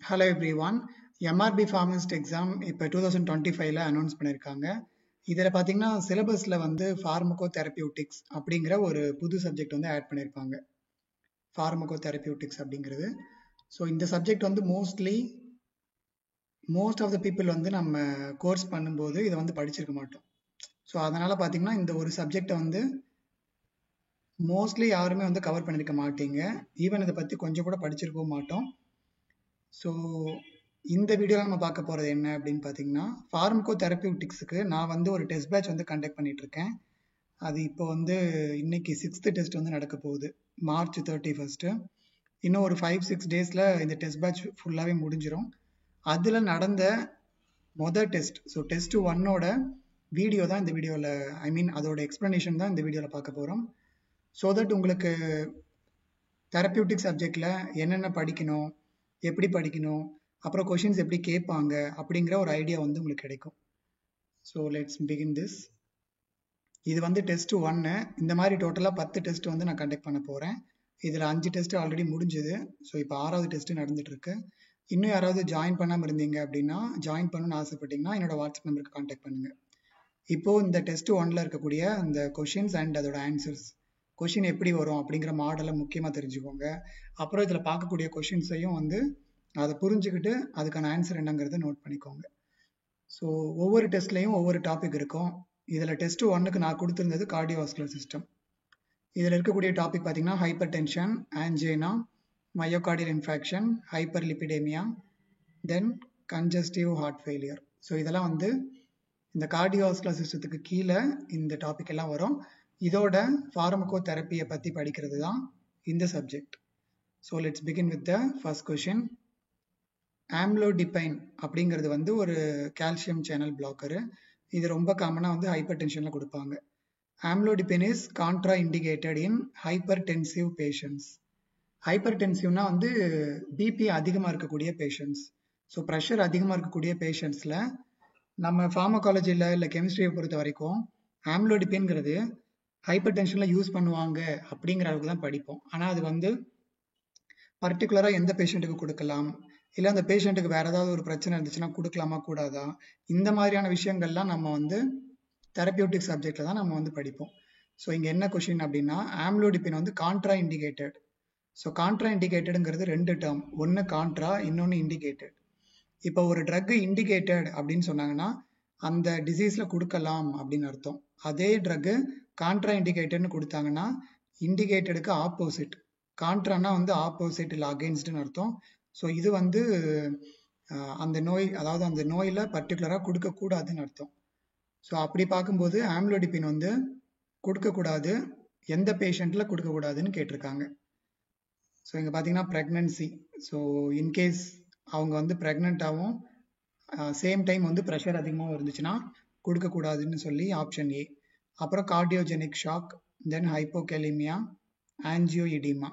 Hello everyone. MRB Pharmacist exam இப்போ 2025ல announce பண்ணியிருக்காங்க. இதில் பார்த்தீங்கன்னா சிலபஸில் வந்து ஃபார்மகோ தெரப்பியூட்டிக்ஸ் அப்படிங்கிற ஒரு புது சப்ஜெக்ட் வந்து ஆட் பண்ணியிருப்பாங்க. ஃபார்மகோ தெரப்பியூட்டிக்ஸ் அப்படிங்கிறது. ஸோ இந்த சப்ஜெக்ட் வந்து மோஸ்ட் ஆஃப் த பீப்புள் வந்து நம்ம கோர்ஸ் பண்ணும்போது இதை வந்து படிச்சிருக்க மாட்டோம். ஸோ அதனால் பார்த்தீங்கன்னா இந்த ஒரு சப்ஜெக்டை வந்து மோஸ்ட்லி யாருமே வந்து கவர் பண்ணியிருக்க மாட்டீங்க. ஈவன் இதை பற்றி கொஞ்சம் கூட படிச்சிருக்கவும் மாட்டோம். ஸோ இந்த வீடியோவில் நம்ம பார்க்க போகிறது என்ன அப்படின்னு பார்த்தீங்கன்னா ஃபார்மகோ தெரப்பியூட்டிக்ஸுக்கு நான் வந்து ஒரு டெஸ்ட் பேட்ச் வந்து கண்டக்ட் பண்ணிட்டு இருக்கேன். அது இப்போ வந்து இன்னைக்கு 6th டெஸ்ட் வந்து நடக்க போகுது, March 31. இன்னும் ஒரு 5-6 டேஸில் இந்த டெஸ்ட் பேட்ச் ஃபுல்லாகவே முடிஞ்சிடும். அதில் நடந்த மொதல் டெஸ்ட், ஸோ டெஸ்ட் 1ஓட வீடியோ தான் இந்த வீடியோவில், அதோட எக்ஸ்ப்ளனேஷன் தான் இந்த வீடியோவில் பார்க்க போகிறோம். ஸோ தட் உங்களுக்கு தெரப்பியூட்டிக் சப்ஜெக்டில் என்னென்ன படிக்கணும், எப்படி படிக்கணும், அப்புறம் கொஷின்ஸ் எப்படி கேட்பாங்க அப்படிங்கிற ஒரு ஐடியா வந்து உங்களுக்கு கிடைக்கும். So let's begin this. இது வந்து டெஸ்ட் 1. இந்த மாதிரி டோட்டலாக 10 டெஸ்ட் வந்து நான் கண்டக்ட் பண்ண போகிறேன். இதில் 5 டெஸ்ட் ஆல்ரெடி முடிஞ்சுது. ஸோ இப்போ 6வது டெஸ்ட் நடந்துட்டு இருக்கு. இன்னும் யாராவது ஜாயின் பண்ணாமல் இருந்தீங்க அப்படின்னா, ஜாயின் பண்ணணும்னு ஆசைப்பட்டீங்கன்னா என்னோட வாட்ஸ்அப் நம்பருக்கு கான்டாக்ட் பண்ணுங்க. இப்போ இந்த டெஸ்ட் 1ல இருக்கக்கூடிய அந்த கொஷின்ஸ் அண்ட் அதோட ஆன்சர்ஸ், கொஷின் எப்படி வரும் அப்படிங்கிற மாடலை முக்கியமாக தெரிஞ்சுக்கோங்க. அப்புறம் இதில் பார்க்கக்கூடிய கொஷின்ஸையும் வந்து அதை புரிஞ்சுக்கிட்டு அதுக்கான ஆன்சர் என்னங்கிறத நோட் பண்ணிக்கோங்க. ஸோ ஒவ்வொரு டெஸ்ட்லையும் ஒவ்வொரு டாபிக் இருக்கும். இதில் டெஸ்ட் 1க்கு நான் கொடுத்துருந்தது கார்டியோவாஸ்குலர் சிஸ்டம். இதில் இருக்கக்கூடிய டாபிக் பார்த்தீங்கன்னா hypertension, angina, myocardial infarction, hyperlipidemia, then congestive heart failure. So இதெல்லாம் வந்து இந்த கார்டியோவாஸ்குலர் சிஸ்டத்துக்கு கீழே இந்த டாபிக் எல்லாம் வரும். இதோட ஃபார்மகோ தெரப்பியை பற்றி படிக்கிறது தான் இந்த subject. So let's begin with the first question. Amlodipine அப்படிங்கிறது வந்து ஒரு கால்சியம் சேனல் பிளாக்கரு. இது ரொம்ப காமனாக வந்து ஹைப்பர் டென்ஷனில் கொடுப்பாங்க. Amlodipine is contraindicated in hypertensive patients. ஹைப்பர் டென்சிவ்னா வந்து பிபி அதிகமாக இருக்கக்கூடிய பேஷண்ட்ஸ். ஸோ ப்ரெஷர் அதிகமாக இருக்கக்கூடிய பேஷண்ட்ஸில் நம்ம ஃபார்மகாலஜியில் இல்லை கெமிஸ்ட்ரியை பொறுத்த வரைக்கும் ஆம்லோடிபைன்ங்கிறது ஹைப்பர் டென்ஷனில் யூஸ் பண்ணுவாங்க அப்படிங்கிற அளவுக்கு தான் படிப்போம். ஆனால் அது வந்து பர்டிகுலராக எந்த பேஷண்ட்டுக்கு கொடுக்கலாம், இல்லை அந்த பேஷண்ட்டுக்கு வேறு ஏதாவது ஒரு பிரச்சனை இருந்துச்சுன்னா கொடுக்கலாமா கூடாதா, இந்த மாதிரியான விஷயங்கள்லாம் நம்ம வந்து தெரப்பியூட்டிக் சப்ஜெக்டில் தான் நம்ம வந்து படிப்போம். ஸோ இங்கே என்ன கொஷின் அப்படின்னா, ஆம்லோடிபின் வந்து கான்ட்ரா இண்டிகேட்டட். ஸோ கான்ட்ரா இண்டிகேட்டடுங்கிறது 2 டேர்ம், ஒன்று கான்ட்ரா, இன்னொன்று இண்டிகேட்டட். இப்போ ஒரு ட்ரக் இண்டிகேட்டட் அப்படின்னு சொன்னாங்கன்னா அந்த டிசீஸில் கொடுக்கலாம் அப்படின்னு அர்த்தம். அதே ட்ரக்கு கான்ட்ரா இண்டிகேட்டட்னு கொடுத்தாங்கன்னா இண்டிகேட்டடுக்கு ஆப்போசிட். கான்ட்ரானா வந்து ஆப்போசிட் இல்லை அகெயின்ஸ்ட்னு அர்த்தம். ஸோ இது வந்து அந்த நோய், அதாவது அந்த நோயில் பர்டிகுலராக கொடுக்கக்கூடாதுன்னு அர்த்தம். ஸோ அப்படி பார்க்கும்போது ஆம்லோடிபின் வந்து கொடுக்கக்கூடாது, எந்த பேஷண்ட்டில் கொடுக்கக்கூடாதுன்னு கேட்டிருக்காங்க. ஸோ இங்கே பார்த்தீங்கன்னா ப்ரெக்னன்சி. ஸோ இன்கேஸ் அவங்க வந்து ப்ரெக்னெண்ட்டாகவும் சேம் டைம் வந்து ப்ரெஷர் அதிகமாக இருந்துச்சுன்னா கொடுக்கக்கூடாதுன்னு சொல்லி ஆப்ஷன் ஏ. அப்புறம் கார்டியோஜெனிக் ஷாக், தென் ஹைப்போகேலிமியா, ஆன்ஜியோஇடிமா.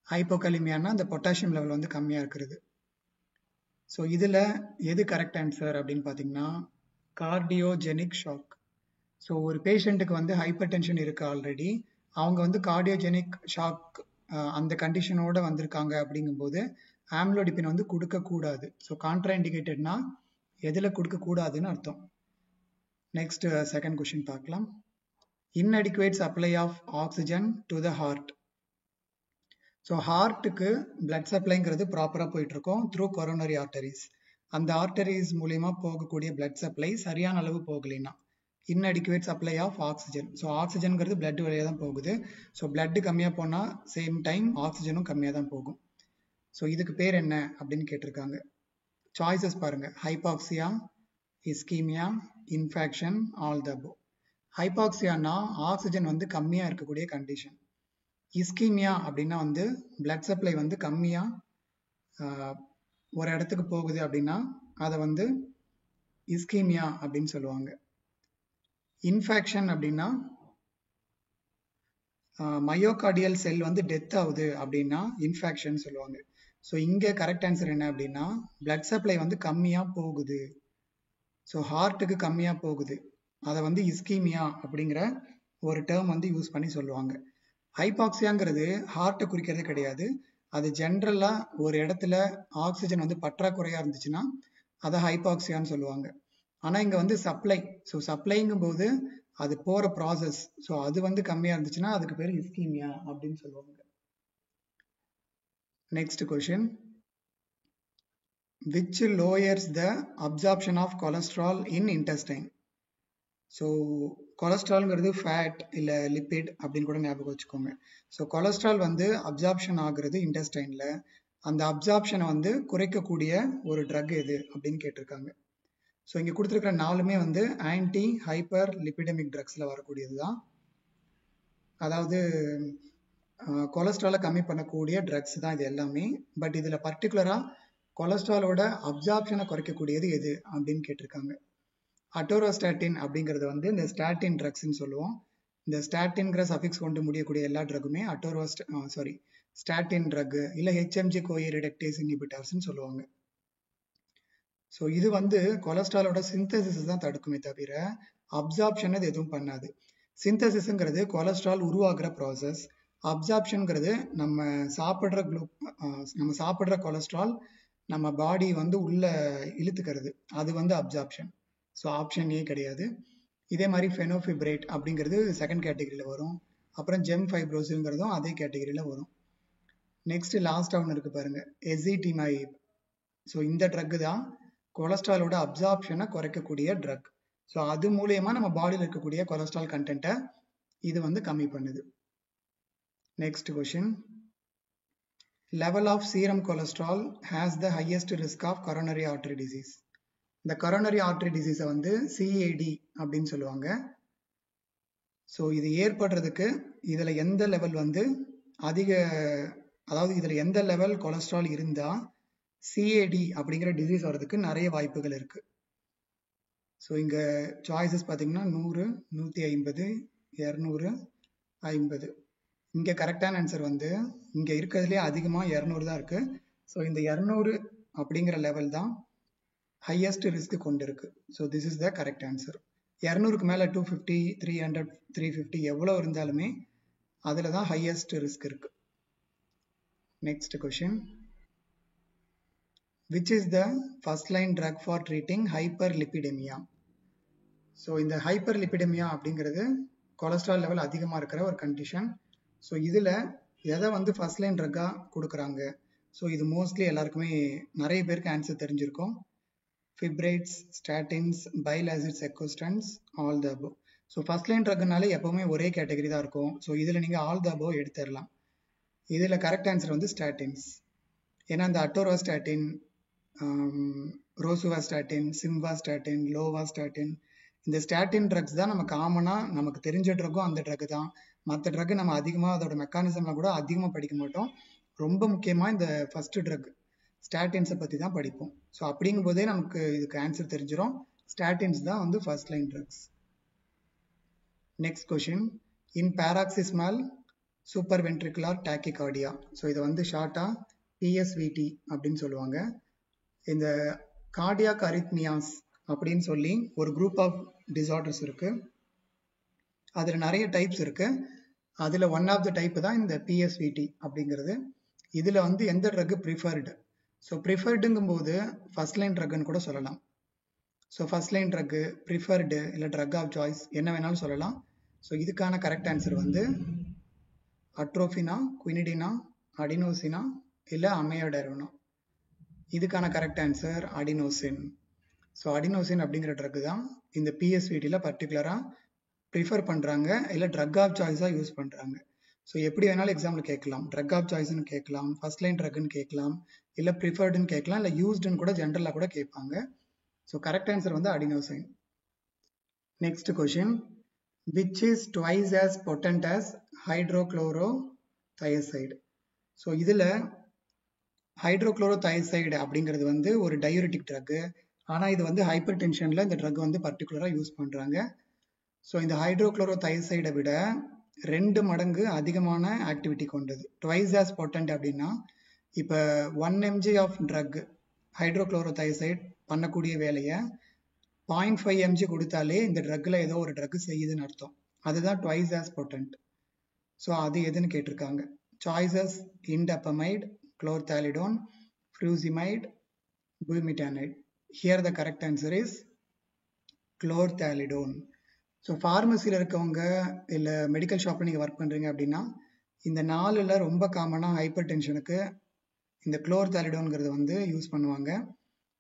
ஹைப்போகலிமியானா அந்த பொட்டாசியம் லெவல் வந்து கம்மியாக இருக்கிறது. ஸோ இதில் எது கரெக்ட் ஆன்சர் அப்படின்னு பார்த்தீங்கன்னா கார்டியோஜெனிக் ஷாக். ஸோ ஒரு பேஷண்ட்டுக்கு வந்து ஹைப்பர் டென்ஷன் இருக்கு ஆல்ரெடி, அவங்க வந்து கார்டியோஜெனிக் ஷாக் அந்த கண்டிஷனோட வந்திருக்காங்க அப்படிங்கும்போது ஆம்லோடிபின் வந்து கொடுக்கக்கூடாது. ஸோ கான்ட்ரா இண்டிகேட்டட்னா எதில் கொடுக்கக்கூடாதுன்னு அர்த்தம். நெக்ஸ்ட் செகண்ட் கொஷின் பார்க்கலாம். Inadequate supply of oxygen to the heart. So ஹார்ட்டுக்கு பிளட் சப்ளைங்கிறது ப்ராப்பராக போயிட்டுருக்கோம் த்ரூ கொரோனரி ஆர்டரிஸ். அந்த ஆர்டரிஸ் மூலயமா போகக்கூடிய பிளட் சப்ளை சரியான அளவு போகலைன்னா inadequate supply of oxygen. So ஆக்சிஜன்கிறது பிளட் வழியாக தான் போகுது. ஸோ பிளட்டு கம்மியாக போனால் சேம் டைம் ஆக்சிஜனும் கம்மியாக தான் போகும். ஸோ இதுக்கு பேர் என்ன அப்படின்னு கேட்டிருக்காங்க. சாய்ஸஸ் பாருங்கள்: hypoxia, ischemia, infection, all the above. ஹைபாக்சியானா ஆக்சிஜன் வந்து கம்மியாக இருக்கக்கூடிய கண்டிஷன். இஸ்கீமியா அப்படின்னா வந்து பிளட் சப்ளை வந்து கம்மியாக ஒரு இடத்துக்கு போகுது அப்படின்னா அதை வந்து இஸ்கீமியா அப்படின்னு சொல்லுவாங்க. இன்ஃபெக்ஷன் அப்படின்னா மயோகார்டியல் செல் வந்து டெத் ஆகுது அப்படின்னா இன்ஃபெக்ஷன் சொல்லுவாங்க. ஸோ இங்கே கரெக்ட் ஆன்சர் என்ன அப்படின்னா பிளட் சப்ளை வந்து கம்மியாக போகுது, ஸோ ஹார்ட்டுக்கு கம்மியாக போகுது, அதை வந்து இஸ்கீமியா அப்படிங்கிற ஒரு டேர்ம் வந்து யூஸ் பண்ணி சொல்லுவாங்க. ஹைபாக்சியாங்கிறது ஹார்ட்டை குறிக்கிறது கிடையாது, அது ஜென்ரலா ஒரு இடத்துல ஆக்சிஜன் வந்து பற்றாக்குறையா இருந்துச்சுன்னா அதை ஹைபாக்சியான்னு சொல்லுவாங்க. ஆனா இங்க வந்து சப்ளை, ஸோ சப்ளைங்கும் போது அது போற ப்ராசஸ், ஸோ அது வந்து கம்மியா இருந்துச்சுன்னா அதுக்கு பேர் இஸ்கீமியா அப்படின்னு சொல்லுவாங்க. Next question, which lowers the absorption of cholesterol in intestine. So கொலஸ்ட்ரால்ங்கிறது ஃபேட் இல்லை லிப்பிட் அப்படின்னு கூட ஞாபகம் வச்சுக்கோங்க. ஸோ கொலஸ்ட்ரால் வந்து அப்சார்ப்ஷன் ஆகுறது இன்டெஸ்டைனில். அந்த அப்சார்ப்ஷனை வந்து குறைக்கக்கூடிய ஒரு ட்ரக் எது அப்படின்னு கேட்டிருக்காங்க. ஸோ இங்கே கொடுத்துருக்கிற 4மே வந்து ஆன்டி ஹைப்பர் லிப்பிடமிக் ட்ரக்ஸில் வரக்கூடியது தான். அதாவது கொலஸ்ட்ராலை கம்மி பண்ணக்கூடிய ட்ரக்ஸ் தான் இது எல்லாமே. பட் இதில் பர்டிகுலராக கொலஸ்ட்ராலோட அப்சார்ப்ஷனை குறைக்கக்கூடியது எது அப்படின்னு கேட்டிருக்காங்க. அட்டோரோஸ்டாட்டின் அப்படிங்கிறது வந்து இந்த ஸ்டாட்டின் ட்ரக்ஸ்ன்னு சொல்லுவோம். இந்த ஸ்டாட்டின்கிற சஃபிக்ஸ் கொண்டு முடியக்கூடிய எல்லா ட்ரக்குமே ஸ்டாட்டின் ட்ரக் இல்லை ஹெச்எம்ஜி கோஏ ரிடக்டேஸ் இன்ஹிபிட்டர்ஸ்ன்னு சொல்லுவாங்க. ஸோ இது வந்து கொலஸ்ட்ராலோட சிந்தசிஸ் தான் தடுக்குமே தவிர அப்சார்ப்ஷன் அது எதுவும் பண்ணாது. சிந்தசிஸ்ங்கிறது கொலஸ்ட்ரால் உருவாக்குற ப்ராசஸ். அப்சார்ப்ஷன்ங்கிறது நம்ம சாப்பிட்ற கொலஸ்ட்ரால் நம்ம பாடி வந்து உள்ள இழுத்துக்கிறது, அது வந்து அப்சார்ப்ஷன். ஸோ ஆப்ஷன் ஏ கிடையாது. இதே மாதிரி ஃபெனோஃபிப்ரேட் அப்படிங்கிறது செகண்ட் கேட்டகரியில் வரும். அப்புறம் ஜெம் ஃபைப்ரோஸுங்கிறதும் அதே கேட்டகரியில் வரும். நெக்ஸ்ட் லாஸ்ட் ஒன்று இருக்கு பாருங்க, எசிடிமைப். ஸோ இந்த ட்ரக் தான் கொலஸ்ட்ராலோட அப்சார்ப்ஷனை குறைக்கக்கூடிய ட்ரக். ஸோ அது மூலயமா நம்ம பாடியில் இருக்கக்கூடிய கொலஸ்ட்ரால் கண்டென்ட்டை இது வந்து கம்மி பண்ணுது. Next question, level of serum cholesterol has the highest risk of coronary artery disease. இந்த கரோனரி ஆர்டரி டிசீஸை வந்து சிஏடி அப்படின்னு சொல்லுவாங்க. ஸோ இது ஏற்படுறதுக்கு இதில் எந்த லெவல் வந்து இதில் எந்த லெவல் கொலஸ்ட்ரால் இருந்தால் சிஏடி அப்படிங்கிற டிசீஸ் வர்றதுக்கு நிறைய வாய்ப்புகள் இருக்கு. ஸோ இங்கே சாய்ஸஸ் பார்த்தீங்கன்னா 100, 150, 200, 50. இங்கே கரெக்டான ஆன்சர் வந்து இங்கே இருக்கிறதுலே அதிகமாக 200 தான் இருக்கு. ஸோ இந்த 200 அப்படிங்கிற லெவல் தான் ஹையஸ்ட் ரிஸ்க் கொண்டு இருக்கு. So this is the correct answer. 200க்கு மேலே 250, 300, 350 எவ்வளோ இருந்தாலுமே அதில் தான் ஹையஸ்ட் ரிஸ்க் இருக்கு. Next question, which is the first line drug for treating hyperlipidemia. So இந்த ஹைப்பர்லிபிடெமியா அப்படிங்கிறது கொலஸ்ட்ரால் லெவல் அதிகமாக இருக்கிற ஒரு கண்டிஷன். ஸோ இதில் எதை வந்து ஃபர்ஸ்ட் லைன் ட்ரக்காக கொடுக்குறாங்க? ஸோ இது மோஸ்ட்லி எல்லாருக்குமே நிறைய பேருக்கு ஆன்சர் தெரிஞ்சிருக்கும். ஃபிப்ரேட்ஸ், ஸ்டாட்டின்ஸ், பைல் ஆசிட்ஸ், எக்கோஸ்டன்ஸ், all the above. So first line ட்ரக்னாலே எப்போவுமே ஒரே கேட்டகரி தான் இருக்கும். ஸோ இதில் நீங்கள் ஆல் த அபோவ் எடுத்துடலாம். இதில் கரெக்ட் ஆன்சர் வந்து ஸ்டாட்டின்ஸ். ஏன்னா இந்த அட்டோரோஸ்டாட்டின், ரோசுவாஸ்டாட்டின், சிம்வாஸ்டாட்டின், லோவாஸ்டாட்டின், இந்த ஸ்டாட்டின் ட்ரக்ஸ் தான் நம்ம காமனாக நமக்கு தெரிஞ்ச ட்ரக்கும் அந்த ட்ரக் தான். மற்ற ட்ரக் நம்ம அதிகமாக அதோட மெக்கானிசம்லாம் கூட அதிகமாக படிக்க மாட்டோம். ரொம்ப முக்கியமாக இந்த ஃபர்ஸ்ட் ட்ரக் ஸ்டாட்டின்ஸை பற்றி தான் படிப்போம். ஸோ அப்படிங்கும் போதே நமக்கு இதுக்கு ஆன்சர் தெரிஞ்சிடும். ஸ்டாட்டின்ஸ் தான் வந்து first line drugs. Next question, in paroxysmal supraventricular tachycardia. So இதை வந்து ஷார்ட்டாக பிஎஸ்விடி அப்படின்னு சொல்லுவாங்க. இந்த கார்டியாக் அரித்மியாஸ் அப்படின்னு சொல்லி ஒரு குரூப் ஆஃப் டிசார்டர்ஸ் இருக்கு. அதில் நிறைய டைப்ஸ் இருக்கு. அதில் ஒன் ஆஃப் த டைப் தான் இந்த பிஎஸ்விடி அப்படிங்கிறது. இதில் வந்து எந்த ட்ரக் ப்ரிஃபர்டு? ஸோ ப்ரிஃபர்டுங்கும் போது ஃபர்ஸ்ட் லைன் ட்ரக்னு கூட சொல்லலாம். So first line drug, preferred இல்லை ட்ரக் ஆஃப் சாய்ஸ் என்ன வேணாலும் சொல்லலாம். ஸோ இதுக்கான கரெக்ட் ஆன்சர் வந்து அட்ரோஃபினா, குயினிடினா, அடினோசினா இல்லை அமையோடெரோனா. இதுக்கான correct answer adenosine. So adenosine அப்படிங்கிற ட்ரக் தான் இந்த பிஎஸ்விடியில் பர்டிகுலராக ப்ரிஃபர் பண்ணுறாங்க, இல்லை ட்ரக் ஆஃப் சாய்ஸாக யூஸ் பண்ணுறாங்க. ஸோ எப்படி வேணாலும் எக்ஸாம்பிள் கேட்கலாம். ட்ரக் ஆஃப் சாய்ஸ்னு கேட்கலாம், ஃபர்ஸ்ட் லைன் ட்ரக்னு கேட்கலாம், இல்லை ப்ரிஃபர்டுன்னு கேட்கலாம், இல்லை யூஸ்டுன்னு கூட ஜென்ரலாக கூட கேட்பாங்க. ஸோ கரெக்ட் ஆன்சர் வந்து adenosine. Next question, which is twice as potent as hydrochlorothiazide. So இதில் ஹைட்ரோக்ளோரோதயசைடு அப்படிங்கிறது வந்து ஒரு டயூரிட்டிக் ட்ரக்கு. ஆனால் இது வந்து ஹைப்பர் டென்ஷனில் இந்த ட்ரக் வந்து பர்டிகுலராக யூஸ் பண்ணுறாங்க. ஸோ இந்த ஹைட்ரோக்ளோரோதயசைடை விட 2 மடங்கு அதிகமான ஆக்டிவிட்டி கொண்டது. ட்வைஸ் ஆஸ் பொட்டன்ட் அப்படின்னா இப்போ 1 mg ஆஃப் ட்ரக் ஹைட்ரோக்ளோரோதயசைட் பண்ணக்கூடிய வேலையை 0.5 mg கொடுத்தாலே இந்த ட்ரக்கில் ஏதோ ஒரு ட்ரக் செய்யுதுன்னு அர்த்தம். அதுதான் ட்வைஸ் ஆஸ் பொட்டன்ட். ஸோ அது எதுன்னு கேட்டிருக்காங்க. Choices: indapamide, chlorthalidone, furosemide, bumetanide. Here the correct answer is chlorthalidone. So ஃபார்மசியில் இருக்கவங்க இல்லை மெடிக்கல் ஷாப்பில் நீங்கள் ஒர்க் பண்ணுறீங்க அப்படின்னா இந்த 4ல் ரொம்ப காமனாக ஹைப்பர் டென்ஷனுக்கு இந்த குளோர்தாலிடோன்கிறது வந்து யூஸ் பண்ணுவாங்க.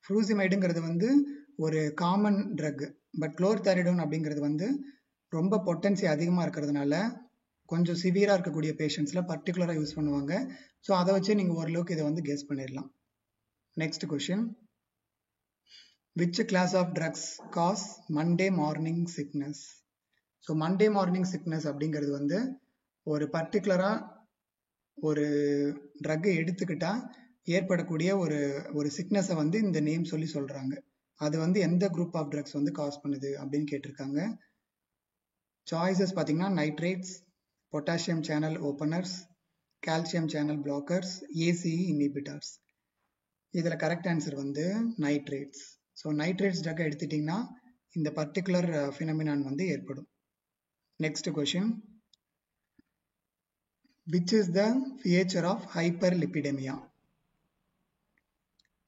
ஃப்ரூசிமைடுங்கிறது வந்து ஒரு காமன் ட்ரக். பட் குளோர்தாலிடோன் அப்படிங்கிறது வந்து ரொம்ப பொட்டன்சி அதிகமாக இருக்கிறதுனால கொஞ்சம் சிவியராக இருக்கக்கூடிய பேஷண்ட்ஸில் பர்டிகுலராக யூஸ் பண்ணுவாங்க. ஸோ அதை வச்சு நீங்கள் ஓரளவுக்கு இதை வந்து கெஸ் பண்ணிடலாம். Next question: which class of drugs cause Monday morning sickness? So Monday morning sickness அப்படிங்கிறது வந்து ஒரு பர்டிகுலராக ஒரு ட்ரக்கை எடுத்துக்கிட்டா ஏற்படக்கூடிய ஒரு சிக்னஸை வந்து இந்த நேம் சொல்லி சொல்கிறாங்க. அது வந்து எந்த குரூப் ஆஃப் ட்ரக்ஸ் வந்து காஸ் பண்ணுது அப்படின்னு கேட்டிருக்காங்க. சாய்ஸஸ் பார்த்தீங்கன்னா nitrates, potassium channel openers, calcium channel blockers, ACE inhibitors. இதில் கரெக்ட் ஆன்சர் வந்து நைட்ரேட்ஸ். ஸோ நைட்ரேட்ஸ் ட்ரக்கை எடுத்துட்டிங்கன்னா இந்த பர்டிகுலர் ஃபினமினான் வந்து ஏற்படும். Next question: which is the feature of hyperlipidemia?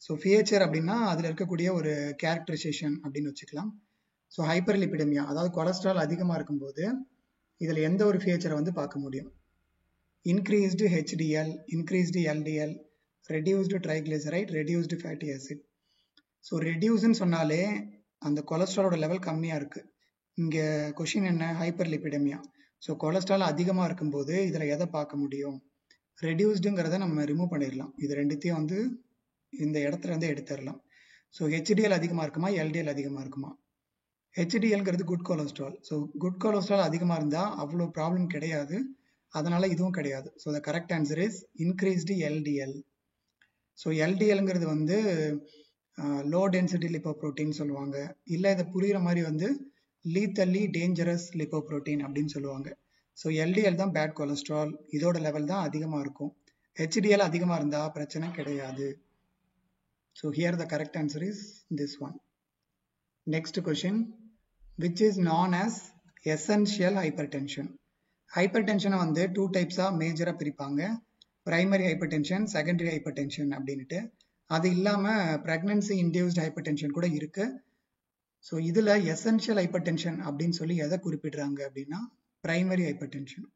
So feature அப்படின்னா அதில் இருக்கக்கூடிய ஒரு கேரக்டரைசேஷன் அப்படின்னு வச்சுக்கலாம். ஸோ ஹைப்பர்லிபிடமியா அதாவது கொலஸ்ட்ரால் அதிகமாக இருக்கும்போது இதில் எந்த ஒரு ஃபீச்சரை வந்து பார்க்க முடியும்? Increased HDL, increased LDL, reduced triglyceride, reduced fatty acid. So ரெடியூஸ்ன்னு சொன்னாலே அந்த கொலஸ்ட்ராலோட லெவல் கம்மியாக இருக்குது. இங்கே கொஷின் என்ன? ஹைப்பர்லிபிடமியா. ஸோ கொலஸ்ட்ரால் அதிகமாக இருக்கும்போது இதில் எதை பார்க்க முடியும்? ரெடியூஸ்டுங்கிறத நம்ம ரிமூவ் பண்ணிடலாம். இது ரெண்டுத்தையும் வந்து இந்த இடத்துல இருந்து எடுத்துடலாம். ஸோ ஹெச்டிஎல் அதிகமாக இருக்குமா, எல்டிஎல் அதிகமாக இருக்குமா? ஹெச்டிஎல்ங்கிறது good cholesterol. So good cholesterol அதிகமாக இருந்தால் அவ்வளோ ப்ராப்ளம் கிடையாது, அதனால் இதுவும் கிடையாது. So the correct answer is increased LDL. So எல்டிஎல்ங்கிறது வந்து லோ டென்சிட்டி லிப்போப்ரோட்டீன் சொல்லுவாங்க. இல்லை இதை புரிகிற மாதிரி வந்து லீத்தல்லி டேஞ்சரஸ் லிப்போப்ரோட்டீன் அப்படின்னு சொல்லுவாங்க. ஸோ எல்டிஎல் தான் பேட் கொலஸ்ட்ரால், இதோட லெவல் தான் அதிகமாக இருக்கும். ஹெச்டிஎல் அதிகமாக இருந்தால் பிரச்சனை கிடையாது. So here the correct answer is this one. Next question: which is known as essential hypertension? ஹைப்பர் டென்ஷனை வந்து 2 டைப்ஸாக மேஜராக பிரிப்பாங்க. Primary hypertension, secondary hypertension அப்படின்ட்டு. அது இல்லாமல் ப்ரெக்னன்சி இன்டியூஸ்ட் ஹைப்பர் டென்ஷன் கூட இருக்குது. ஸோ இதில் எசென்ஷியல் ஹைப்பர் டென்ஷன் அப்படின்னு சொல்லி எதை குறிப்பிடுறாங்க அப்படின்னா primary hypertension.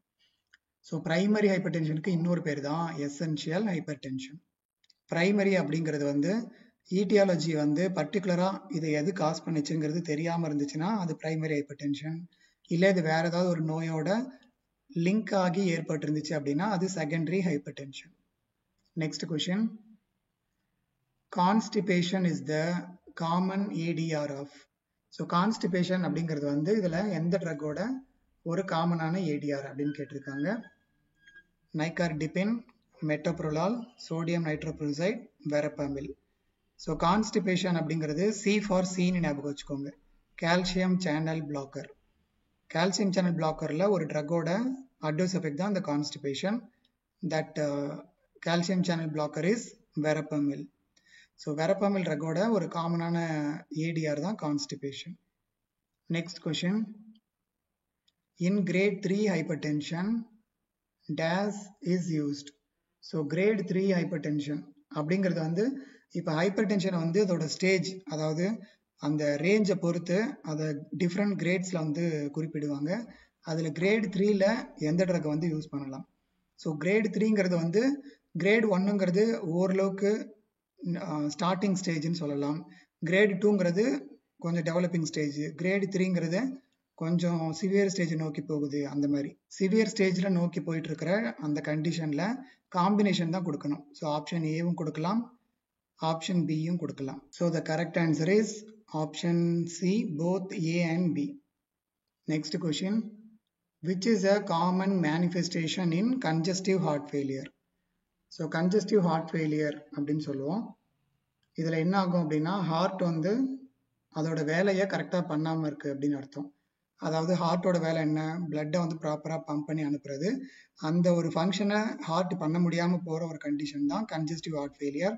So primary ஹைப்பர் டென்ஷனுக்கு இன்னொரு பேர் தான் எசென்ஷியல் ஹைப்பர் டென்ஷன். பிரைமரி அப்படிங்கிறது வந்து ஈட்டியாலஜி வந்து பர்டிகுலராக இதை எது காஸ் பண்ணிச்சுங்கிறது தெரியாமல் இருந்துச்சுன்னா அது பிரைமரி ஹைப்பர் டென்ஷன். இல்லை இது வேற ஏதாவது ஒரு நோயோட லிங்க் ஆகி ஏற்பட்டிருந்துச்சு அப்படின்னா அது secondary hypertension. Next question: constipation is the common ADR of? So constipation அப்படிங்கிறது வந்து இதில் எந்த ட்ரக்கோட ஒரு காமனான ஏடிஆர் அப்படின்னு கேட்டிருக்காங்க. Nicardipine, metoprolol, sodium nitroprusside, verapamil. So constipation அப்படிங்கிறது சி ஃபார் சீன்னு ஞாபகம் வச்சுக்கோங்க. Calcium channel blocker. Calcium channel பிளாக்கரில் ஒரு ட்ரக்கோட அட்வர்ஸ் எஃபெக்ட் தான் இந்த constipation. That calcium channel blocker is verapamil. So verapamil ட்ரக்கோட ஒரு காமனான ஏடிஆர் தான் constipation. Next question: in grade 3 hypertension dash is used? So grade 3 hypertension அப்படிங்கிறது வந்து இப்போ ஹைப்பர் டென்ஷனை வந்து அதோட ஸ்டேஜ், அதாவது அந்த ரேஞ்சை பொறுத்து அதை டிஃப்ரெண்ட் கிரேட்ஸில் வந்து குறிப்பிடுவாங்க. அதில் கிரேட் 3ல் எந்த ட்ரக்கை வந்து யூஸ் பண்ணலாம்? ஸோ கிரேட் 3ங்கிறது வந்து கிரேட் 1ங்கிறது ஓரளவுக்கு ஸ்டார்டிங் ஸ்டேஜ்னு சொல்லலாம். கிரேட் 2ங்கிறது கொஞ்சம் டெவலப்பிங் ஸ்டேஜ். கிரேட் 3ங்கிறது கொஞ்சம் சிவியர் ஸ்டேஜ் நோக்கி போகுது. அந்த மாதிரி சிவியர் ஸ்டேஜில் நோக்கி போயிட்டு இருக்கிற அந்த கண்டிஷனில் காம்பினேஷன் தான் கொடுக்கணும். ஸோ ஆப்ஷன் ஏவும் கொடுக்கலாம், ஆப்ஷன் பியும் கொடுக்கலாம். So the correct answer is option c, both a and b. Next question: which is a common manifestation in congestive heart failure? So congestive heart failure அப்படின்னு சொல்லுவோம். இதில் என்ன ஆகும் அப்படின்னா ஹார்ட் வந்து அதோட வேலையை கரெக்டாக பண்ணாமல் இருக்குது அப்படின்னு அர்த்தம். அதாவது ஹார்ட்டோட வேலை என்ன? பிளட்டை வந்து ப்ராப்பராக பம்ப் பண்ணி அனுப்புறது. அந்த ஒரு ஃபங்க்ஷனை ஹார்ட் பண்ண முடியாமல் போகிற ஒரு கண்டிஷன் தான் கன்ஜஸ்டிவ் ஹார்ட் ஃபெயிலியர்.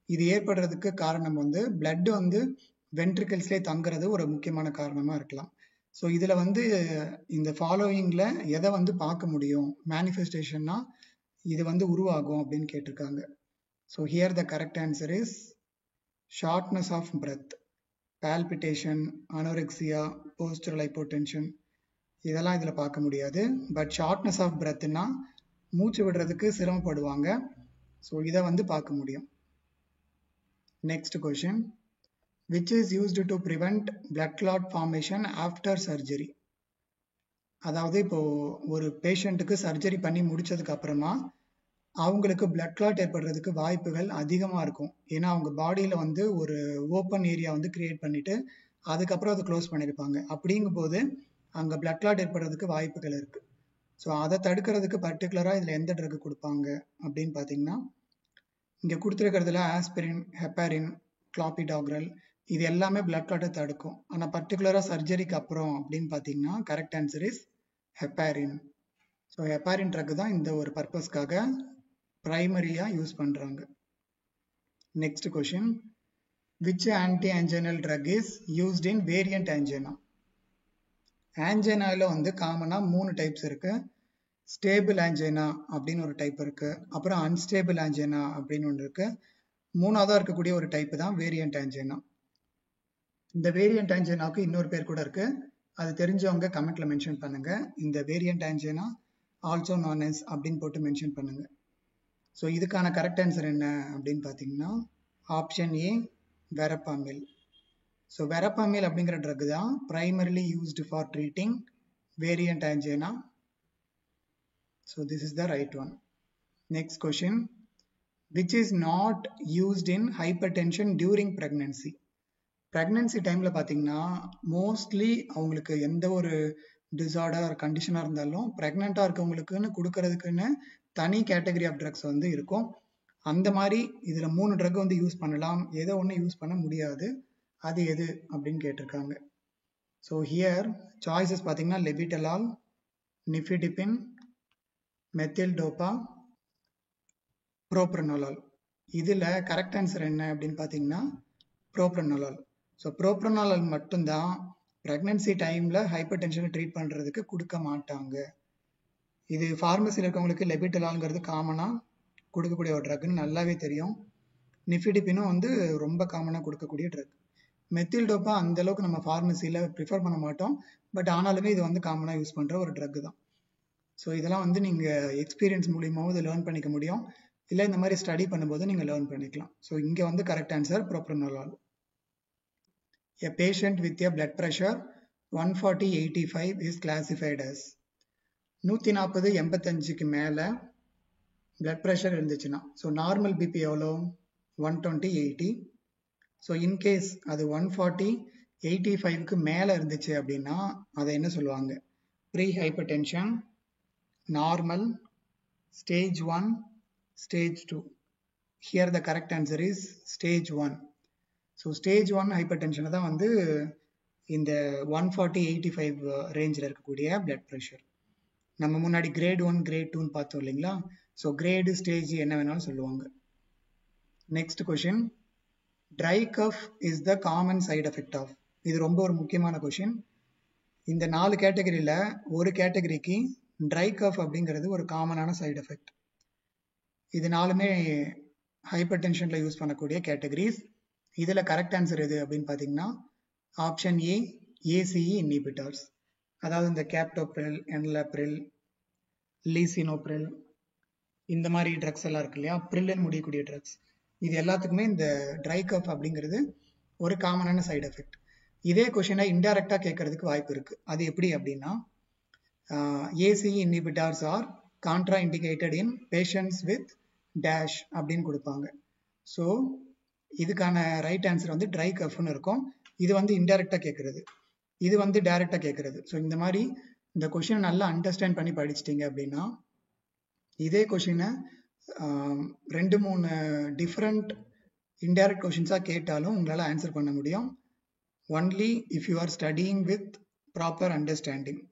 இது ஏற்படுறதுக்கு காரணம் வந்து பிளட் வந்து வென்ட்ரிக்கல்ஸ்லேயே தங்குறது ஒரு முக்கியமான காரணமாக இருக்கலாம். ஸோ இதில் வந்து இந்த ஃபாலோயிங்கில் எதை வந்து பார்க்க முடியும்? மேனிஃபெஸ்டேஷன்னா இது வந்து உருவாகும் அப்படின்னு கேட்டிருக்காங்க. So here the correct answer is shortness of breath, palpitation, anorexia, postural hypotension இதெல்லாம் இதில் பார்க்க முடியாது. பட் ஷார்ட்னஸ் ஆஃப் பிரெத்னா மூச்சு விடுறதுக்கு சிரமப்படுவாங்க. ஸோ இதை வந்து பார்க்க முடியும். Next question, which is used to prevent blood clot formation after surgery. அதாவது இப்போ ஒரு பேஷண்ட்டுக்கு சர்ஜரி பண்ணி முடிச்சதுக்கு அப்புறமா அவங்களுக்கு பிளட் கிளாட் ஏற்படுறதுக்கு வாய்ப்புகள் அதிகமாக இருக்கும். ஏன்னா அவங்க பாடியில் வந்து ஒரு ஓப்பன் ஏரியா வந்து கிரியேட் பண்ணிட்டு அதுக்கப்புறம் அதை க்ளோஸ் பண்ணியிருப்பாங்க. அப்படிங்கும்போது அங்கே பிளட் கிளாட் ஏற்படுறதுக்கு வாய்ப்புகள் இருக்கு. ஸோ அதை தடுக்கிறதுக்கு பர்டிகுலராக இதில் எந்த ட்ரக் கொடுப்பாங்க அப்படின்னு பார்த்தீங்கன்னா, இங்கே கொடுத்துருக்கிறதுல ஆஸ்பிரின், ஹெப்பாரின், கிளாபிடாக்ரல் இது எல்லாமே பிளட் கிளாட்டை தடுக்கும். ஆனால் பர்டிகுலராக சர்ஜரிக்கு அப்புறம் அப்படின்னு பார்த்தீங்கன்னா correct answer is heparin. So heparin drug தான் இந்த ஒரு பர்பஸ்க்காக பிரைமரியாக யூஸ் பண்ணுறாங்க. Next question, which anti-anginal drug is used in variant angina? ஆன்ஜினாவில் வந்து காமனாக 3 டைப்ஸ் இருக்கு. ஸ்டேபிள் ஆன்ஜினா அப்படின்னு ஒரு டைப் இருக்கு, அப்புறம் அன்ஸ்டேபிள் ஆன்ஜினா அப்படின்னு ஒன்று இருக்கு, மூணாவதாக இருக்கக்கூடிய ஒரு டைப் தான் வேரியண்ட் ஆன்ஜினா. இந்த வேரியண்ட் ஆன்ஜினாவுக்கு இன்னொரு பேர் கூட இருக்கு, அது தெரிஞ்சவங்க கமெண்ட்ல மென்ஷன் பண்ணுங்க. இந்த வேரியண்ட் ஆன்ஜினா ஆல்சோ நான் as அப்படின்னு போட்டு மென்ஷன் பண்ணுங்க. ஸோ இதுக்கான கரெக்ட் ஆன்சர் என்ன அப்படின்னு பார்த்தீங்கன்னா ஆப்ஷன் ஏ, வெரப்பாமில். ஸோ வெரப்பாமில் அப்படிங்கிற ட்ரக் தான் primarily used for treating variant angina. So this is the right one. Next question, which is not used in hypertension during pregnancy? Pregnancy டைமில் பார்த்தீங்கன்னா mostly அவங்களுக்கு எந்த ஒரு டிசார்டர் கண்டிஷனாக இருந்தாலும் ப்ரெக்னெண்ட்டாக இருக்கவங்களுக்குன்னு கொடுக்கறதுக்குன்னு தனி கேட்டகரி ஆஃப் ட்ரக்ஸ் வந்து இருக்கும். அந்த மாதிரி இதில் 3 ட்ரக் வந்து யூஸ் பண்ணலாம், ஏதோ ஒன்று யூஸ் பண்ண முடியாது. அது எது அப்படின்னு கேட்டிருக்காங்க. ஸோ ஹியர் சாய்ஸஸ் பார்த்தீங்கன்னா லெபிட்டலால், நிஃபிடிபின், மெத்தில்டோபா, ப்ரோப்ரனோலால். இதில் கரெக்ட் ஆன்சர் என்ன அப்படின்னு பார்த்தீங்கன்னா ப்ரோப்ரனோலால். ஸோ ப்ரோப்ரனோலால் மட்டும்தான் ப்ரெக்னன்சி டைமில் ஹைப்பர் டென்ஷனை ட்ரீட் பண்ணுறதுக்கு கொடுக்க மாட்டாங்க. இது ஃபார்மசியில் இருக்கவங்களுக்கு லெபிட்டலால்ங்கிறது காமனாக கொடுக்கக்கூடிய ஒரு ட்ரக்னு நல்லாவே தெரியும். நிஃபிடிபினும் வந்து ரொம்ப காமனாக கொடுக்கக்கூடிய ட்ரக். மெத்தில்டோப்பா அந்தளவுக்கு நம்ம ஃபார்மசியில் ப்ரிஃபர் பண்ண மாட்டோம், பட் ஆனாலுமே இது வந்து காமனாக யூஸ் பண்ணுற ஒரு ட்ரக் தான். ஸோ இதெல்லாம் வந்து நீங்கள் எக்ஸ்பீரியன்ஸ் மூலியமாகவும் இதை லேர்ன் பண்ணிக்க முடியும், இல்லை இந்த மாதிரி ஸ்டடி பண்ணும்போது நீங்கள் லேர்ன் பண்ணிக்கலாம். ஸோ இங்கே வந்து correct answer propranolol. A patient with a blood pressure 140/85 is classified as 140/85க்கு மேலே blood pressure இருந்துச்சுன்னா, ஸோ நார்மல் பிபி எவ்வளோ 120/80. ஸோ இன்கேஸ் அது 140/85க்கு மேலே இருந்துச்சு அப்படின்னா அதை என்ன சொல்லுவாங்க? Prehypertension, normal, stage 1, stage 2. Here the correct answer is stage 1. So stage 1 ஹைப்பர் டென்ஷனை தான் வந்து இந்த 140/85 ரேஞ்சில் இருக்கக்கூடிய பிளட் ப்ரெஷர். நம்ம முன்னாடி கிரேட் 1, கிரேட் 2ன்னு பார்த்தோம் இல்லைங்களா? ஸோ கிரேடு, ஸ்டேஜ் என்ன வேணாலும் சொல்லுவாங்க. Next question, dry cough is the common side effect of. இது ரொம்ப ஒரு முக்கியமான கொஷின். இந்த 4 கேட்டகரியில் ஒரு கேட்டகரிக்கு ட்ரை கஃப் அப்படிங்கிறது ஒரு காமனான சைடு எஃபெக்ட். இது 4மே ஹைப்பர் டென்ஷனில் யூஸ் பண்ணக்கூடிய கேட்டகரிஸ். இதில் கரெக்ட் ஆன்சர் எது அப்படின்னு பார்த்தீங்கன்னா ஆப்ஷன் ஏ, ஏசிஇ இன்ஹிபிட்டர்ஸ். அதாவது இந்த கேப்டோப்ரில், என்லாப்ரில், லீசினோப்ரில் இந்த மாதிரி ட்ரக்ஸ் எல்லாம் இருக்கு இல்லையா, ப்ரில்லுன்னு முடியக்கூடிய ட்ரக்ஸ், இது எல்லாத்துக்குமே இந்த ட்ரை கஃப் அப்படிங்கிறது ஒரு காமனான சைடு எஃபெக்ட். இதே கொஷினை இன்டைரக்டாக கேட்கறதுக்கு வாய்ப்பு இருக்கு. அது எப்படி அப்படின்னா ACE inhibitors are contraindicated in patients with dash அப்படின்னு கொடுப்பாங்க. ஸோ இதுக்கான ரைட் ஆன்சர் வந்து ட்ரை கஃப்னு இருக்கும். இது வந்து இன்டைரக்டாக கேட்கறது, இது வந்து டைரக்டாக கேட்கறது. ஸோ இந்த மாதிரி இந்த கொஷினை நல்லா அண்டர்ஸ்டாண்ட் பண்ணி படிச்சிட்டிங்க அப்படின்னா இதே கொஷினை 2-3 டிஃப்ரெண்ட் இன்டைரக்ட் கொஷின்ஸாக கேட்டாலும் உங்களால் ஆன்சர் பண்ண முடியும். Only if you are studying with proper understanding.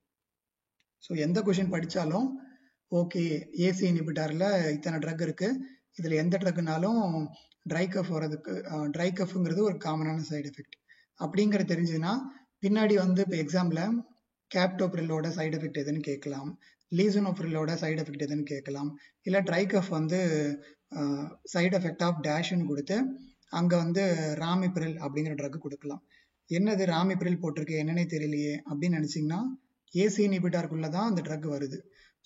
So எந்த கொஷின் படித்தாலும் ஓகே, ஏசி இன்ஹிபிட்டரில் இத்தனை ட்ரக் இருக்குது, இதில் எந்த ட்ரக்னாலும் ட்ரை கஃப் வரதுக்கு, ட்ரை கஃப்ங்கிறது ஒரு காமனான சைடு எஃபெக்ட் அப்படிங்கிறது தெரிஞ்சுன்னா பின்னாடி வந்து இப்போ எக்ஸாமில் கேப்டோப்ரில்லோட சைடு எஃபெக்ட் எதுன்னு கேட்கலாம், லீசனோஃப்ரிலோட சைடு எஃபெக்ட் எதுன்னு கேட்கலாம். இல்லை ட்ரைகஃப் வந்து சைடு எஃபெக்ட் ஆஃப் டேஷ்னு கொடுத்து அங்கே வந்து ராமிப்ரில் அப்படிங்கிற ட்ரக் கொடுக்கலாம். என்னது ராமிப்ரில் போட்டிருக்கு என்னன்னே தெரியலையே அப்படின்னு நினச்சிங்கன்னா ஏசி இன்ஹிபிட்டாருக்குள்ளே தான் அந்த ட்ரக் வருது.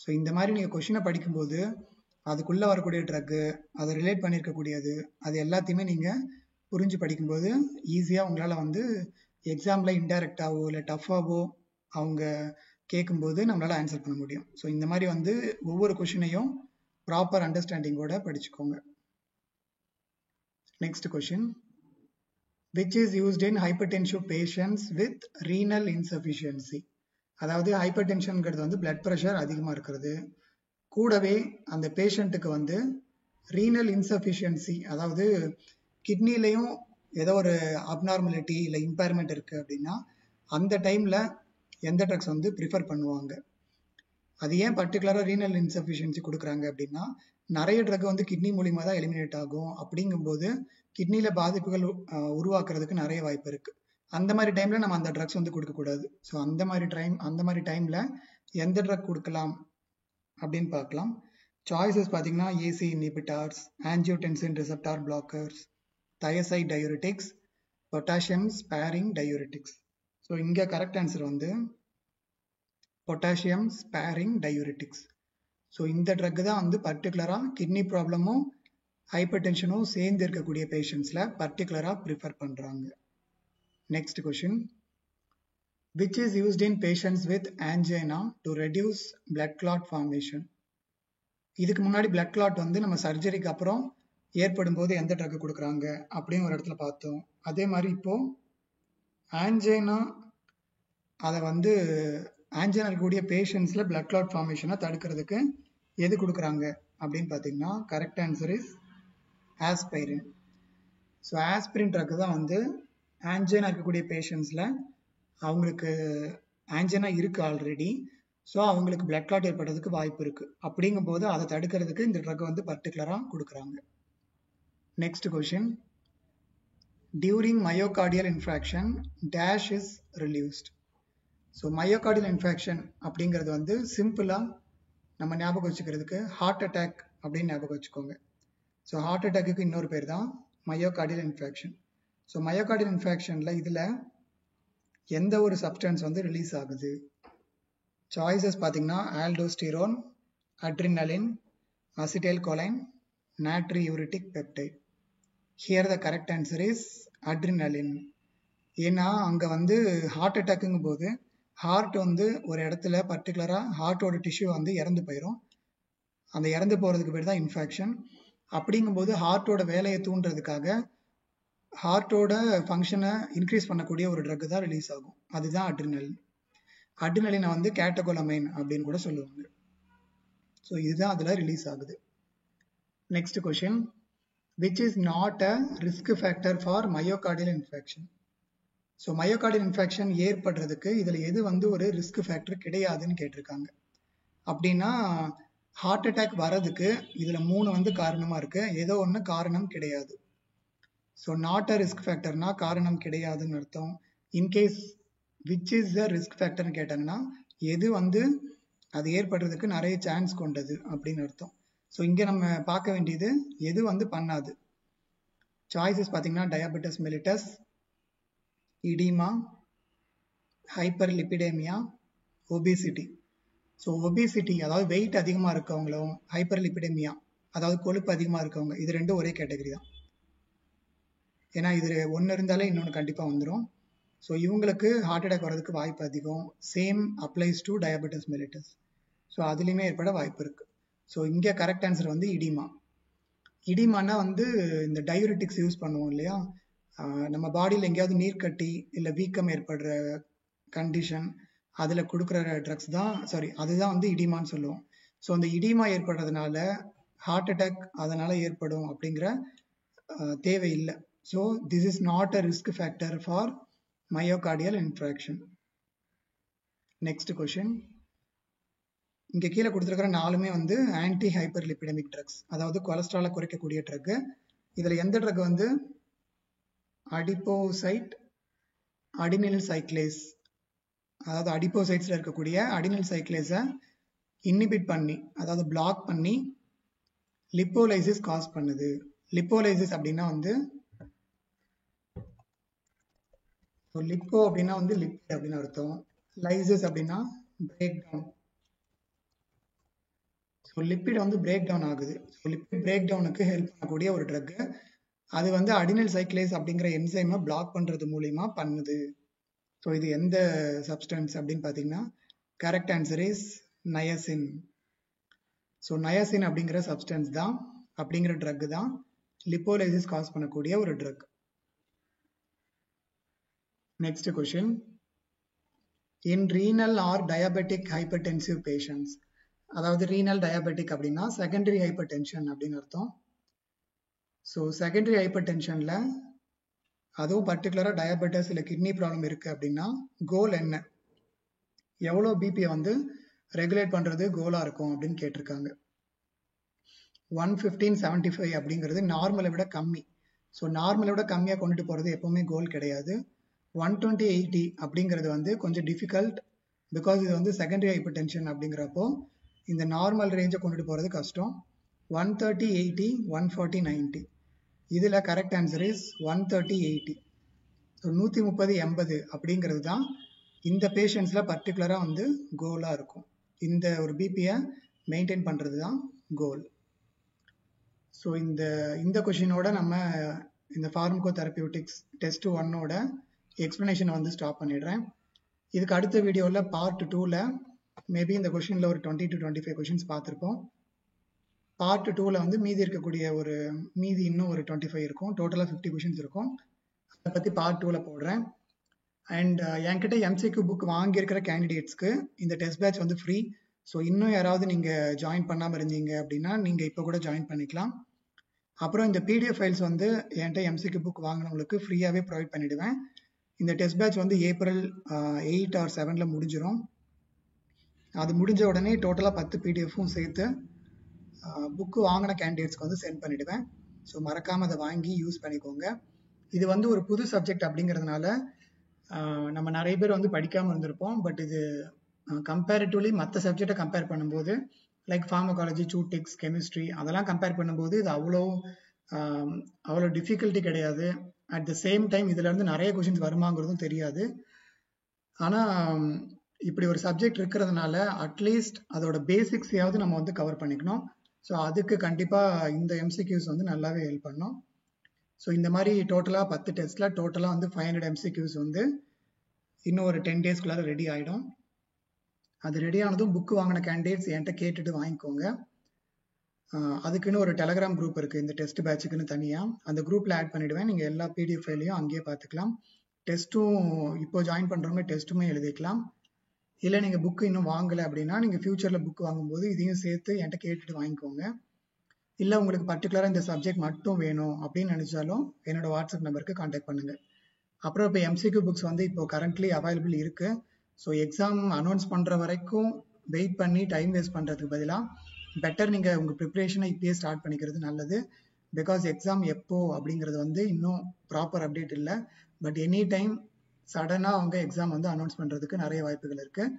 ஸோ இந்த மாதிரி நீங்கள் கொஷினை படிக்கும்போது அதுக்குள்ளே வரக்கூடிய ட்ரக்கு, அதை ரிலேட் பண்ணியிருக்கக்கூடியது, அது எல்லாத்தையுமே நீங்கள் புரிஞ்சு படிக்கும்போது ஈஸியாக உங்களால் வந்து எக்ஸாமில் இன்டைரக்டாவோ இல்லை டஃப்பாவோ அவங்க கேட்கும்போது நம்மளால் ஆன்சர் பண்ண முடியும். ஸோ இந்த மாதிரி வந்து ஒவ்வொரு கொஷினையும் ப்ராப்பர் அண்டர்ஸ்டாண்டிங்கோட படிச்சுக்கோங்க. Next question, which is used in hypertensive patients with renal insufficiency. அதாவது ஹைப்பர் டென்ஷன்ங்கிறது வந்து பிளட் ப்ரெஷர் அதிகமாக இருக்கிறது, கூடவே அந்த பேஷண்ட்டுக்கு வந்து ரீனல் இன்சஃபிஷியன்சி, அதாவது கிட்னிலையும் ஏதோ ஒரு அப்நார்மலிட்டி இல்லை இம்பேர்மெண்ட் இருக்குது அப்படின்னா அந்த டைமில் எந்த ட்ரக்ஸ் வந்து ப்ரிஃபர் பண்ணுவாங்க. அது ஏன் பர்டிகுலராக ரீனல் இன்சஃபிஷியன்சி கொடுக்குறாங்க அப்படின்னா நிறைய ட்ரக் வந்து கிட்னி மூலியமாக தான் எலிமினேட் ஆகும். அப்படிங்கும்போது கிட்னியில் பாதிப்புகள் உருவாக்குறதுக்கு நிறைய வாய்ப்பு இருக்குது. அந்த மாதிரி டைமில் நம்ம அந்த ட்ரக்ஸ் வந்து கொடுக்கக்கூடாது. ஸோ அந்த மாதிரி டைமில் எந்த ட்ரக் கொடுக்கலாம் அப்படின்னு பார்க்கலாம். சாய்ஸஸ் பார்த்தீங்கன்னா ACE inhibitors, angiotensin receptor blockers, thiazide diuretics, potassium sparing diuretics. So இங்கே கரெக்ட் ஆன்சர் வந்து பொட்டாசியம் ஸ்பேரிங் டயூரிட்டிக்ஸ். ஸோ இந்த ட்ரக் தான் வந்து பர்டிகுலராக கிட்னி ப்ராப்ளமும் ஹைப்பர் டென்ஷனும் சேர்ந்து இருக்கக்கூடிய பேஷண்ட்ஸில் பர்டிகுலராக ப்ரிஃபர் பண்ணுறாங்க. Next question, which is used in patients with angina to reduce blood clot formation. இதுக்கு முன்னாடி blood clot வந்து நம்ம சர்ஜரிக்கு அப்புறம் ஏற்படும் போது எந்த ட்ரக் கொடுக்குறாங்க அப்படின்னு ஒரு இடத்துல பார்த்தோம். அதே மாதிரி இப்போ ஆன்ஜைனா, அதை வந்து ஆன்ஜைனா இருக்கக்கூடிய பேஷண்ட்ஸில் blood clot ஃபார்மேஷனை தடுக்கிறதுக்கு எது கொடுக்குறாங்க அப்படின்னு பார்த்தீங்கன்னா correct answer is aspirin. So aspirin drug தான் வந்து ஆன்ஜைனா இருக்கக்கூடிய பேஷண்ட்ஸில் அவங்களுக்கு ஆன்ஜைனா இருக்குது ஆல்ரெடி, ஸோ அவங்களுக்கு பிளட் கிளாட் ஏற்படுறதுக்கு வாய்ப்பு இருக்குது. அப்படிங்கும்போது அதை தடுக்கிறதுக்கு இந்த ட்ரக் வந்து பர்டிகுலராக கொடுக்குறாங்க. Next question, during myocardial infarction dash is relieved. So myocardial infarction அப்படிங்கிறது வந்து சிம்பிளாக நம்ம ஞாபகம் வச்சுக்கிறதுக்கு ஹார்ட் அட்டாக் அப்படின்னு ஞாபகம் வச்சுக்கோங்க. ஸோ ஹார்ட் அட்டாக்கு இன்னொரு பேர் தான் மயோகார்டியல் இன்ஃப்ராக்ஷன். ஸோ மயோகார்டியல் இன்ஃப்ராக்ஷனில் இதில் எந்த ஒரு சப்ஸ்டன்ஸ் வந்து ரிலீஸ் ஆகுது? சாய்ஸஸ் பார்த்தீங்கன்னா aldosterone, adrenaline, acetylcholine, natriuretic peptide. Here the correct answer is adrenaline. ஏன்னா அங்கே வந்து ஹார்ட் அட்டாக்குங்கும் போது ஹார்ட் வந்து ஒரு இடத்துல பர்டிகுலராக ஹார்ட்டோட டிஷ்யூ வந்து இறந்து போயிடும். அந்த இறந்து போகிறதுக்கு பேர் தான் இன்ஃபெக்ஷன். அப்படிங்கும்போது ஹார்ட்டோட வேலையை தூண்டுறதுக்காக ஹார்ட்டோட ஃபங்க்ஷனை இன்க்ரீஸ் பண்ணக்கூடிய ஒரு ட்ரக் தான் ரிலீஸ் ஆகும், அதுதான் அட்ரினலின். அட்ரினலினை வந்து கேட்டகோலமைன் அப்படின்னு கூட சொல்லுவாங்க. ஸோ இதுதான் அதில் ரிலீஸ் ஆகுது. Next question, which is not a risk factor for myocardial infection. So myocardial infection ஏற்படுறதுக்கு இதில் எது வந்து ஒரு ரிஸ்க் ஃபேக்டர் கிடையாதுன்னு கேட்டிருக்காங்க. அப்படின்னா ஹார்ட் அட்டாக் வர்றதுக்கு இதில் 3 வந்து காரணமாக இருக்குது, ஏதோ ஒன்று காரணம் கிடையாது. ஸோ நாட் அ ரிஸ்க் ஃபேக்டர்னா காரணம் கிடையாதுன்னு அர்த்தம். In case which is the risk ஃபேக்டர்னு கேட்டாங்கன்னா எது வந்து அது ஏற்படுறதுக்கு நிறைய சான்ஸ் கொண்டது அப்படின்னு அர்த்தம். ஸோ இங்கே நம்ம பார்க்க வேண்டியது எது வந்து பண்ணாது. சாய்ஸஸ் பார்த்தீங்கன்னா diabetes mellitus, oedema, hyperlipidaemia, obesity. So obesity அதாவது வெயிட் அதிகமாக இருக்கவங்களும் ஹைப்பர் லிபிடேமியா அதாவது கொழுப்பு அதிகமாக இருக்கவங்க, இது ரெண்டும் ஒரே கேட்டகரி தான். ஏன்னா இது ஒன்று இருந்தாலே இன்னொன்று கண்டிப்பாக வந்துடும். ஸோ இவங்களுக்கு ஹார்ட் அட்டாக் வர்றதுக்கு வாய்ப்பு அதிகம். Same applies to diabetes mellitus. So அதுலேயுமே ஏற்பட வாய்ப்பு இருக்குது. ஸோ இங்கே கரெக்ட் ஆன்சர் வந்து இடீமா. இடீமானா வந்து இந்த டயூரிட்டிக்ஸ் யூஸ் பண்ணுவோம் இல்லையா, நம்ம பாடியில் எங்கேயாவது நீர் கட்டி இல்லை வீக்கம் ஏற்படுற கண்டிஷன் அதில் கொடுக்குற ட்ரக்ஸ் தான், அதுதான் வந்து இடீமான்னு சொல்லுவோம். ஸோ அந்த இடீமா ஏற்படுறதுனால ஹார்ட் அட்டாக் அதனால் ஏற்படும் அப்படிங்கிற தேவை இல்லை. So this is not a risk factor for myocardial infarction. Next question, இங்கே கீழே கொடுத்துருக்கிற 4மே வந்து ஆன்டி ஹைப்பர் லிபிடமிக் ட்ரக்ஸ், அதாவது கொலஸ்ட்ராலை குறைக்கக்கூடிய ட்ரக்கு. இதில் எந்த ட்ரக் வந்து அடிப்போசைட் அடினில் சைக்ளேஸ், அதாவது அடிப்போசைட்ஸில் இருக்கக்கூடிய அடினில் சைக்ளேஸை இன்ஹிபிட் பண்ணி, அதாவது பிளாக் பண்ணி லிப்போலைசிஸ் காஸ் பண்ணுது. லிப்போலைசிஸ் அப்படின்னா வந்து லிப்போ அப்படின்னா வந்து லிப்பிட் அப்படின்னு அர்த்தம். லைசிஸ் அப்படின்னா பிரேக் டவுன். ஸோ லிப்பிட் வந்து பிரேக் டவுன் ஆகுது. ஸோ லிப்பிட் பிரேக் டவுனுக்கு ஹெல்ப் பண்ணக்கூடிய ஒரு ட்ரக். அது வந்து அடினல் சைக்ளேஸ் அப்படிங்கிற என்சைமை பிளாக் பண்ணுறது மூலிமா பண்ணுது. ஸோ இது எந்த சப்ஸ்டன்ஸ் அப்படின்னு பார்த்தீங்கன்னா, correct answer is niacin. So niacin அப்படிங்கிற சப்ஸ்டன்ஸ் தான், அப்படிங்கிற ட்ரக் தான் லிப்போலைசிஸ் காஸ் பண்ணக்கூடிய ஒரு drug. Next question. In renal or diabetic hypertensive patients, அதாவது renal diabetic அப்படின்னா secondary hypertension அப்படின்னு அர்த்தம். ஸோ secondary hypertensionல அதுவும் பர்டிகுலராக டயபெட்டிஸ் இல்லை கிட்னி ப்ராப்ளம் இருக்குது அப்படின்னா கோல் என்ன, எவ்வளோ பிபியை வந்து ரெகுலேட் பண்ணுறது கோலாக இருக்கும் அப்படின்னு கேட்டிருக்காங்க. 115/75 அப்படிங்கிறது நார்மலை விட கம்மி. ஸோ நார்மலை விட கம்மியாக கொண்டுட்டு போகிறது எப்போவுமே கோல் கிடையாது. 120/80 அப்படிங்கிறது வந்து கொஞ்சம் டிஃபிகல்ட், பிகாஸ் இது வந்து செகண்டரி ஹைப்பர் டென்ஷன். அப்படிங்கிறப்போ இந்த நார்மல் ரேஞ்சை கொண்டுட்டு போகிறது கஷ்டம். 130/80, 140/90. இதில் கரெக்ட் ஆன்சர் இஸ் 130/80. ஸோ 130/80 அப்படிங்கிறது தான் இந்த பேஷண்ட்ஸில் பர்டிகுலராக வந்து கோலாக இருக்கும். இந்த ஒரு பிபியை மெயின்டைன் பண்ணுறது தான் கோல். ஸோ இந்த கொஷினோட நம்ம இந்த ஃபார்மகோ தெரபியூட்டிக்ஸ் டெஸ்ட் 1ஓட எக்ஸ்பிளனேஷனை வந்து ஸ்டாப் பண்ணிடுறேன். இதுக்கு அடுத்த வீடியோவில் பார்ட் 2ல் மேபி இந்த கொஷினில் ஒரு 20 to 25 கொஷின்ஸ் பார்த்துருப்போம். பார்ட் 2ல் வந்து மீதி இன்னும் ஒரு 25 இருக்கும். டோட்டலாக 50 கொஷின்ஸ் இருக்கும். அதை பற்றி பார்ட் 2ல் போடுறேன். அண்ட் என்கிட்ட எம்சிக்யூ புக் வாங்கியிருக்கிற கேண்டிடேட்ஸ்க்கு இந்த டெஸ்ட் பேட்ச் வந்து ஃப்ரீ. ஸோ இன்னும் யாராவது நீங்கள் ஜாயின் பண்ணாமல் இருந்தீங்க அப்படின்னா நீங்கள் இப்போ கூட ஜாயின் பண்ணிக்கலாம். அப்புறம் இந்த பிடிஎஃப் ஃபைல்ஸ் வந்து என்கிட்ட எம்சிக்யூ புக் வாங்கினவங்களுக்கு ஃப்ரீயாகவே ப்ரொவைட் பண்ணிவிடுவேன். இந்த டெஸ்ட் பேட்ச் வந்து April 8 or 7 முடிஞ்சிடும். அது முடிஞ்ச உடனே டோட்டலாக 10 பிடிஎஃப்பும் சேர்த்து புக்கு வாங்கின கேண்டிடேட்ஸ்க்கு வந்து சென்ட் பண்ணிவிடுவேன். ஸோ மறக்காமல் அதை வாங்கி யூஸ் பண்ணிக்கோங்க. இது வந்து ஒரு புது சப்ஜெக்ட் அப்படிங்கிறதுனால நம்ம நிறைய பேர் வந்து படிக்காமல் இருந்திருப்போம். பட் இது கம்பேரிட்டிவ்லி மற்ற சப்ஜெக்டை கம்பேர் பண்ணும்போது லைக் ஃபார்மகாலஜி, சூட்டிக்ஸ், கெமிஸ்ட்ரி அதெல்லாம் கம்பேர் பண்ணும்போது இது அவ்வளோ டிஃபிகல்ட்டி கிடையாது. அட் த சேம் டைம் இதுலேருந்து நிறைய கொஷின்ஸ் வருமாங்கிறதும் தெரியாது. ஆனால் இப்படி ஒரு சப்ஜெக்ட் இருக்கிறதுனால அட்லீஸ்ட் அதோட பேசிக்ஸையாவது நம்ம வந்து கவர் பண்ணிக்கணும். ஸோ அதுக்கு கண்டிப்பாக இந்த எம்சிக்யூஸ் வந்து நல்லாவே ஹெல்ப் பண்ணும். ஸோ இந்த மாதிரி டோட்டலாக 10 டெஸ்ட்டில் டோட்டலாக வந்து 500 எம்சிக்யூஸ் வந்து இன்னும் ஒரு 10 டேஸ்க்குள்ளார ரெடி ஆகிடும். அது ரெடி ஆனதும் புக்கு வாங்கின கேண்டிடேட்ஸ் என்கிட்ட கேட்டுட்டு வாங்கிக்கோங்க. அதுக்குன்னு ஒரு டெலகிராம் குரூப் இருக்குது இந்த டெஸ்ட் பேட்சுக்குன்னு தனியாக. அந்த குரூப்பில் ஆட் பண்ணிவிடுவேன். நீங்கள் எல்லா பிடிஎஃப் ஃபைலையும் அங்கேயே பார்த்துக்கலாம். டெஸ்ட்டும் இப்போ ஜாயின் பண்ணுறவங்க டெஸ்ட்டுமே எழுதிக்கலாம். இல்லை நீங்கள் புக்கு இன்னும் வாங்கலை அப்படின்னா நீங்கள் ஃப்யூச்சரில் புக்கு வாங்கும்போது இதையும் சேர்த்து என்கிட்ட கேட்டுட்டு வாங்கிக்கோங்க. இல்லை உங்களுக்கு பர்டிகுலராக இந்த சப்ஜெக்ட் மட்டும் வேணும் அப்படின்னு நினச்சாலும் என்னோட வாட்ஸ்அப் நம்பருக்கு கான்டாக்ட் பண்ணுங்கள். அப்புறம் இப்போ எம்சிக்யூ புக்ஸ் வந்து இப்போ கரண்ட்லி அவைலபிள் இருக்குது. ஸோ எக்ஸாம் அனௌன்ஸ் பண்ணுற வரைக்கும் வெயிட் பண்ணி டைம் வேஸ்ட் பண்ணுறதுக்கு பதிலாக பெட்டர் நீங்கள் உங்கள் ப்ரிப்ரேஷனை இப்பயே ஸ்டார்ட் பண்ணிக்கிறது நல்லது. பிகாஸ் எக்ஸாம் எப்போ அப்படிங்கிறது வந்து இன்னும் ப்ராப்பர் அப்டேட் இல்லை. பட் எனி டைம் சடனாக அவங்க எக்ஸாம் வந்து அனௌன்ஸ் பண்ணுறதுக்கு நிறைய வாய்ப்புகள் இருக்குது.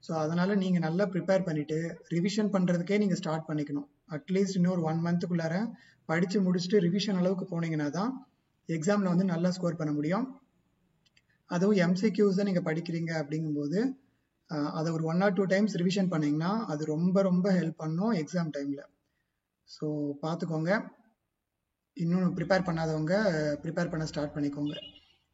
ஸோ அதனால் நீங்கள் நல்லா ப்ரிப்பேர் பண்ணிவிட்டு ரிவிஷன் பண்ணுறதுக்கே நீங்கள் ஸ்டார்ட் பண்ணிக்கணும். அட்லீஸ்ட் இன்னொரு 1 மந்த்துக்குள்ளார படித்து முடிச்சுட்டு ரிவிஷன் அளவுக்கு போனீங்கன்னா தான் எக்ஸாமில் வந்து நல்லா ஸ்கோர் பண்ண முடியும். அதுவும் எம்சிக்யூஸை நீங்கள் படிக்கிறீங்க அப்படிங்கும்போது அதை ஒரு 1 or 2 டைம்ஸ் ரிவிஷன் பண்ணிங்கன்னா அது ரொம்ப ரொம்ப ஹெல்ப் பண்ணும் எக்ஸாம் டைமில். ஸோ பார்த்துக்கோங்க. இன்னும் ப்ரிப்பேர் பண்ணாதவங்க ப்ரிப்பேர் பண்ண ஸ்டார்ட் பண்ணிக்கோங்க.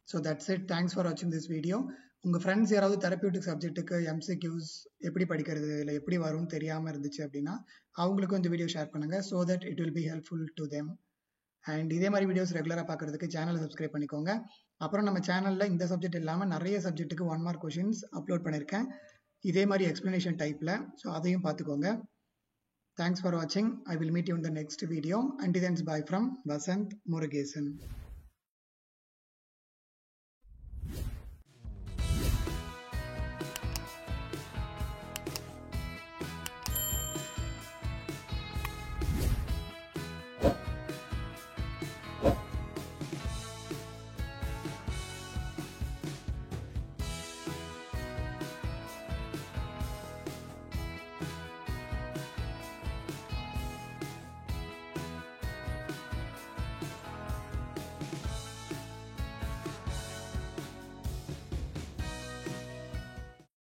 So that's it. Thanks for வாட்சிங் திஸ் வீடியோ. உங்கள் ஃப்ரெண்ட்ஸ் யாராவது தெரபியூட்டிக் சப்ஜெக்ட்டுக்கு எம்சிக்யூஸ் எப்படி படிக்கிறது இல்லை எப்படி வரும்னு தெரியாமல் இருந்துச்சு அப்படின்னா அவங்களுக்கும் இந்த வீடியோ ஷேர் பண்ணுங்கள். So that it will be helpful to them. And இதே மாதிரி வீடியோஸ் ரெகுலராக பார்க்குறதுக்கு சேனலை சப்ஸ்கிரைப் பண்ணிக்கோங்க. அப்புறம் நம்ம சேனலில் இந்த சப்ஜெக்ட் இல்லாமல் நிறைய சப்ஜெக்ட்டுக்கு 1 மார்க் கொஷின்ஸ் அப்லோட் பண்ணியிருக்கேன் இதே மாதிரி எக்ஸ்ப்ளனேஷன் டைப்பில். ஸோ அதையும் பார்த்துக்கோங்க. Thanks for watching. I will meet you in the next video. Until then, bye from Vasant Murugesan.